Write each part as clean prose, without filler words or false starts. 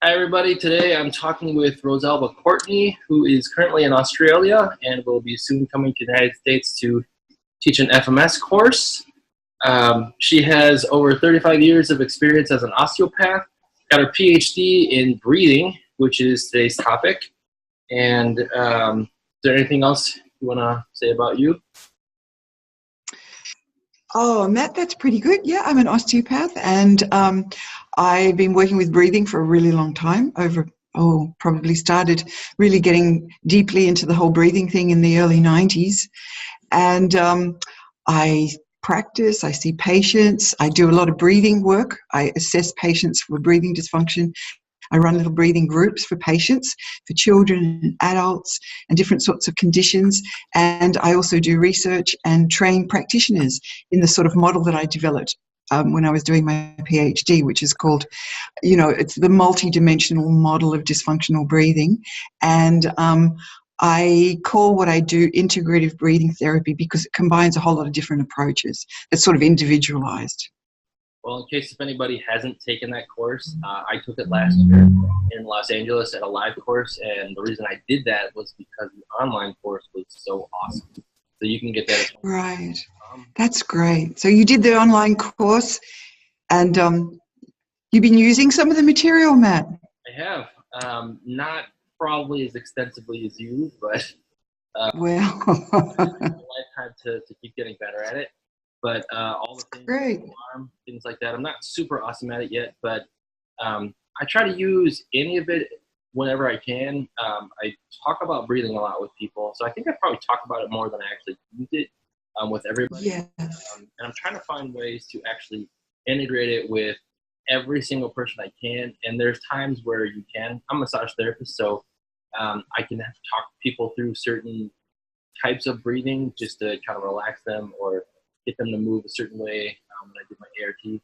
Hi everybody, today I'm talking with Rosalba Courtney, who is currently in Australia and will be soon coming to the United States to teach an FMS course. She has over 35 years of experience as an osteopath, got her PhD in breathing, which is today's topic. And is there anything else you want to say about you? Oh, Matt, that's pretty good. Yeah, I'm an osteopath, and I've been working with breathing for a really long time. Probably started really getting deeply into the whole breathing thing in the early 90s. And I practice, I see patients, I do a lot of breathing work. I assess patients for breathing dysfunction. I run little breathing groups for patients, for children and adults, and different sorts of conditions. And I also do research and train practitioners in the sort of model that I developed when I was doing my PhD, which is called, it's the multidimensional model of dysfunctional breathing. And I call what I do integrative breathing therapy because it combines a whole lot of different approaches. It's sort of individualized. Well, in case if anybody hasn't taken that course, I took it last year in Los Angeles at a live course, and the reason I did that was because the online course was so awesome. So you can get that. Right. That's great. So you did the online course, and you've been using some of the material, Matt? I have. Not probably as extensively as you, but well, a lifetime to keep getting better at it. But all the things, great. Things like that, I'm not super awesome at it yet, but I try to use any of it whenever I can. I talk about breathing a lot with people, so I think I probably talk about it more than I actually use it with everybody. Yes. And I'm trying to find ways to actually integrate it with every single person I can. And there's times where you can. I'm a massage therapist, so I can have to talk people through certain types of breathing just to kind of relax them or get them to move a certain way when I do my ART.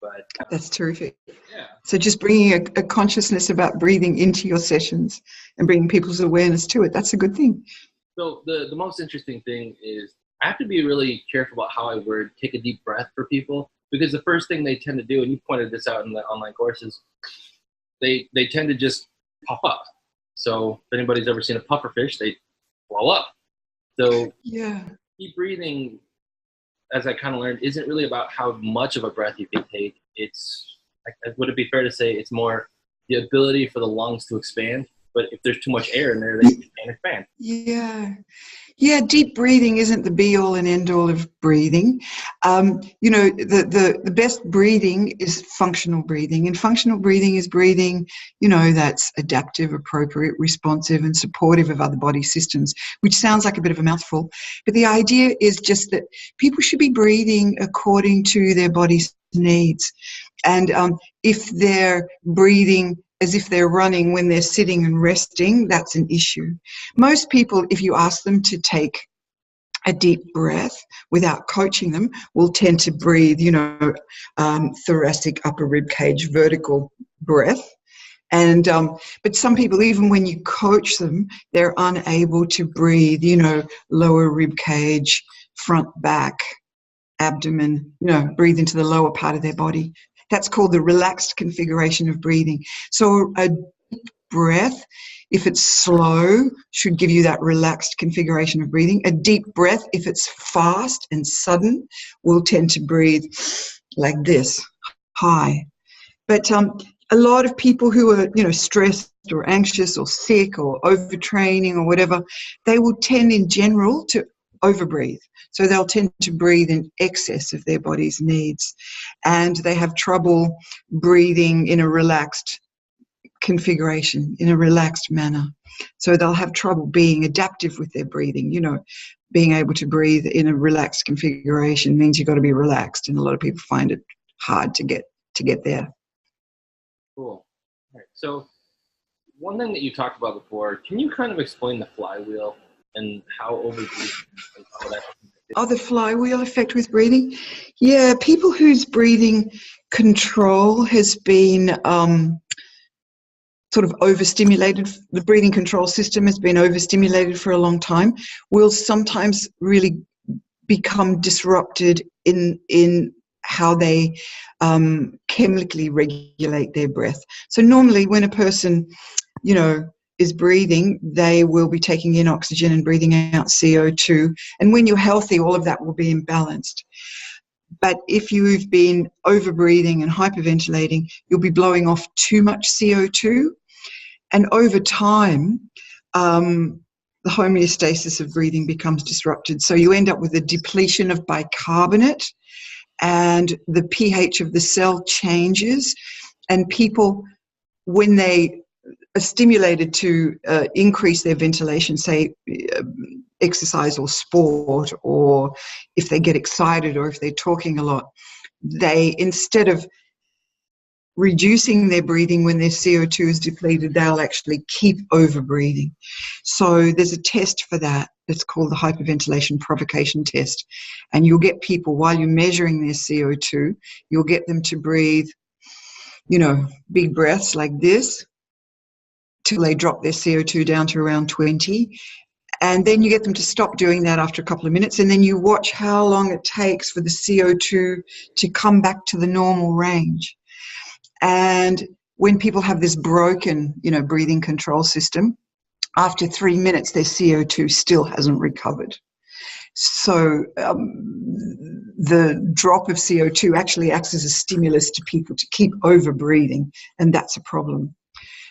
But that's terrific. Yeah. So just bringing a consciousness about breathing into your sessions and bringing people's awareness to it, that's a good thing. So the most interesting thing is I have to be really careful about how I word take a deep breath for people, because the first thing they tend to do, and you pointed this out in the online courses, they tend to just pop up. So if anybody's ever seen a pufferfish, they blow up. So yeah, deep breathing, as I kind of learned, isn't really about how much of a breath you can take. It's, would it be fair to say it's more the ability for the lungs to expand? But if there's too much air in there, they can't expand. Yeah, deep breathing isn't the be-all and end-all of breathing. The best breathing is functional breathing. And functional breathing is breathing, that's adaptive, appropriate, responsive, and supportive of other body systems, which sounds like a bit of a mouthful. But the idea is just that people should be breathing according to their body's needs. And if they're breathing as if they're running when they're sitting and resting, that's an issue. Most people, if you ask them to take a deep breath without coaching them, will tend to breathe, thoracic, upper rib cage, vertical breath. And but some people, even when you coach them, they're unable to breathe, lower rib cage, front, back, abdomen, breathe into the lower part of their body. That's called the relaxed configuration of breathing. So a deep breath, if it's slow, should give you that relaxed configuration of breathing. A deep breath, if it's fast and sudden, will tend to breathe like this, high. But a lot of people who are, stressed or anxious or sick or overtraining or whatever, they will tend in general to overbreathe. So they'll tend to breathe in excess of their body's needs, and they have trouble breathing in a relaxed configuration, in a relaxed manner. So they'll have trouble being adaptive with their breathing. Being able to breathe in a relaxed configuration means you've got to be relaxed, and a lot of people find it hard to get there. Cool. All right. So one thing that you talked about before, can you kind of explain the flywheel and how overbreathing and all that? Oh, the flywheel effect with breathing? Yeah, people whose breathing control has been sort of overstimulated, the breathing control system has been overstimulated for a long time, will sometimes really become disrupted in how they chemically regulate their breath. So normally when a person, is breathing, they will be taking in oxygen and breathing out CO2. And when you're healthy, all of that will be imbalanced. But if you've been over-breathing and hyperventilating, you'll be blowing off too much CO2. And over time, the homeostasis of breathing becomes disrupted. So you end up with a depletion of bicarbonate, and the pH of the cell changes. And people, when they are stimulated to increase their ventilation, say exercise or sport, or if they get excited or if they're talking a lot, they, instead of reducing their breathing when their CO2 is depleted, they'll actually keep over breathing. So there's a test for that. It's called the hyperventilation provocation test. And you'll get people, while you're measuring their CO2, you'll get them to breathe, big breaths like this till they drop their CO2 down to around 20. And then you get them to stop doing that after a couple of minutes, and then you watch how long it takes for the CO2 to come back to the normal range. And when people have this broken, breathing control system, after 3 minutes, their CO2 still hasn't recovered. So the drop of CO2 actually acts as a stimulus to people to keep over breathing, and that's a problem.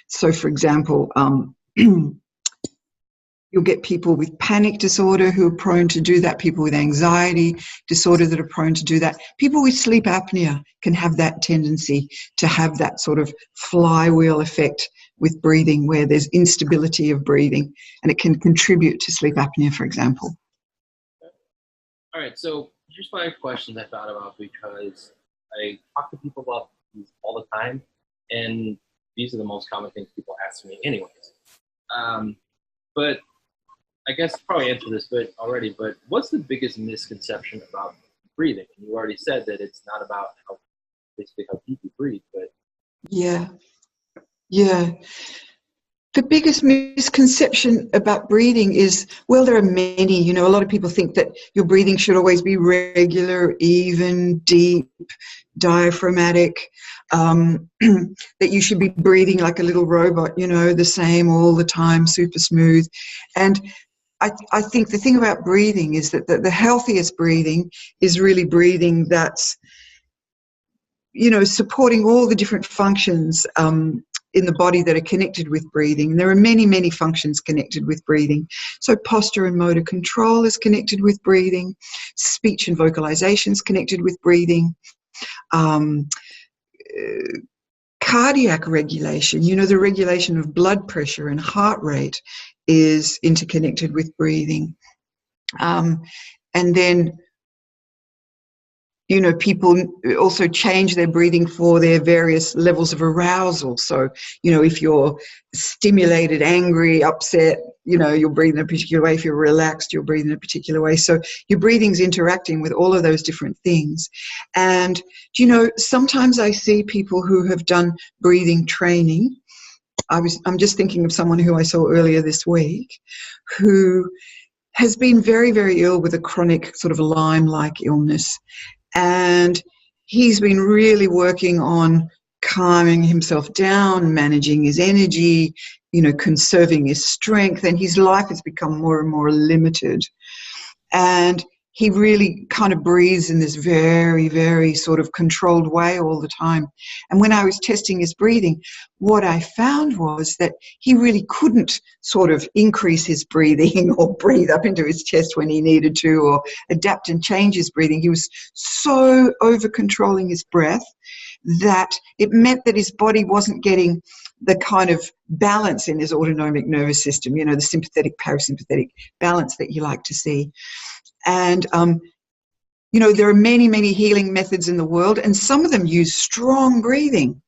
So, for example, you'll get people with panic disorder who are prone to do that, people with anxiety disorder that are prone to do that. People with sleep apnea can have that tendency to have that sort of flywheel effect with breathing, where there's instability of breathing, and it can contribute to sleep apnea, for example. All right, so here's my questions I thought about, because I talk to people about these all the time, and these are the most common things people ask me anyways. But I guess probably answered this bit already, but what's the biggest misconception about breathing? You already said that it's not about basically how deep you breathe, but... Yeah. The biggest misconception about breathing is, well, there are many. A lot of people think that your breathing should always be regular, even, deep, diaphragmatic, that you should be breathing like a little robot, the same all the time, super smooth. And I think the thing about breathing is that the healthiest breathing is really breathing that's, supporting all the different functions in the body that are connected with breathing. There are many, many functions connected with breathing. So posture and motor control is connected with breathing. Speech and vocalization is connected with breathing. Cardiac regulation, the regulation of blood pressure and heart rate is interconnected with breathing. And then, people also change their breathing for their various levels of arousal. So, if you're stimulated, angry, upset, you'll breathe in a particular way. If you're relaxed, you'll breathe in a particular way. So your breathing's interacting with all of those different things. And, sometimes I see people who have done breathing training. I'm just thinking of someone who I saw earlier this week who has been very, very ill with a chronic sort of Lyme-like illness. And he's been really working on calming himself down, managing his energy, conserving his strength, and his life has become more and more limited. And he really kind of breathes in this very, very sort of controlled way all the time. And when I was testing his breathing, what I found was that he really couldn't sort of increase his breathing or breathe up into his chest when he needed to, or adapt and change his breathing. He was so over-controlling his breath that it meant that his body wasn't getting the kind of balance in his autonomic nervous system, the sympathetic, parasympathetic balance that you like to see. And, there are many, many healing methods in the world, and some of them use strong breathing.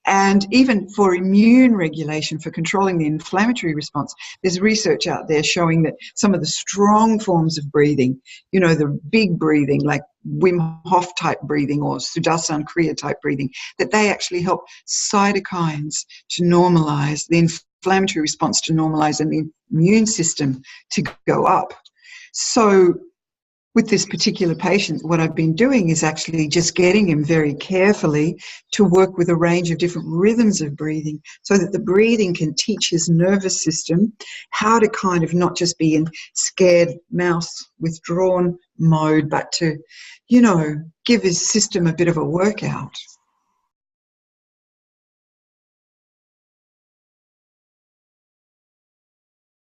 And even for immune regulation, for controlling the inflammatory response, there's research out there showing that some of the strong forms of breathing, the big breathing, like Wim Hof type breathing or Sudarshan Kriya type breathing, that they actually help cytokines to normalize, the inflammatory response to normalize, and the immune system to go up. So with this particular patient, what I've been doing is actually just getting him very carefully to work with a range of different rhythms of breathing so that the breathing can teach his nervous system how to kind of not just be in scared, mouse, withdrawn mode, but to, you know, give his system a bit of a workout.